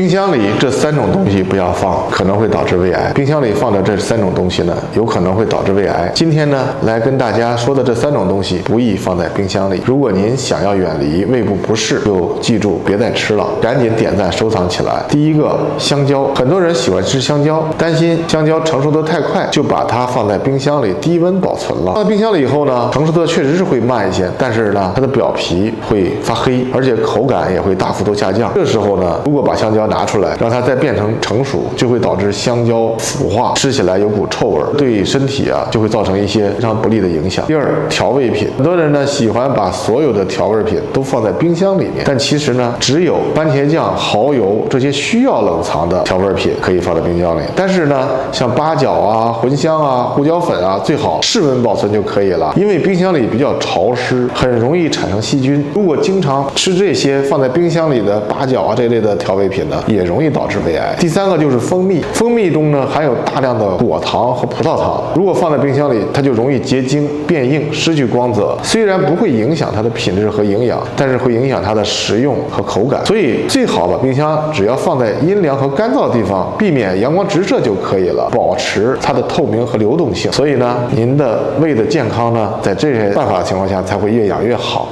冰箱里这3种东西不要放，可能会导致胃癌。冰箱里放的这3种东西呢，有可能会导致胃癌。今天呢，来跟大家说的这3种东西不宜放在冰箱里。如果您想要远离胃部不适，就记住别再吃了，赶紧点赞收藏起来。第一个，香蕉，很多人喜欢吃香蕉，担心香蕉成熟得太快，就把它放在冰箱里低温保存了。放在冰箱里以后呢，成熟的确实是会慢一些，但是呢，它的表皮会发黑，而且口感也会大幅度下降。这时候呢，如果把香蕉拿出来，让它再变成成熟，就会导致香蕉腐化，吃起来有股臭味，对身体就会造成一些非常不利的影响。第二，调味品，很多人呢喜欢把所有的调味品都放在冰箱里面，但其实呢，只有番茄酱、蚝油这些需要冷藏的调味品可以放在冰箱里。但是呢，像八角茴香胡椒粉最好室温保存就可以了，因为冰箱里比较潮湿，很容易产生细菌。如果经常吃这些放在冰箱里的八角这类的调味品呢，也容易导致胃癌。第三个就是蜂蜜，蜂蜜中呢含有大量的果糖和葡萄糖，如果放在冰箱里，它就容易结晶、变硬、失去光泽。虽然不会影响它的品质和营养，但是会影响它的食用和口感。所以最好把冰箱只要放在阴凉和干燥的地方，避免阳光直射就可以了，保持它的透明和流动性。所以呢，您的胃的健康呢，在这些办法的情况下才会越养越好。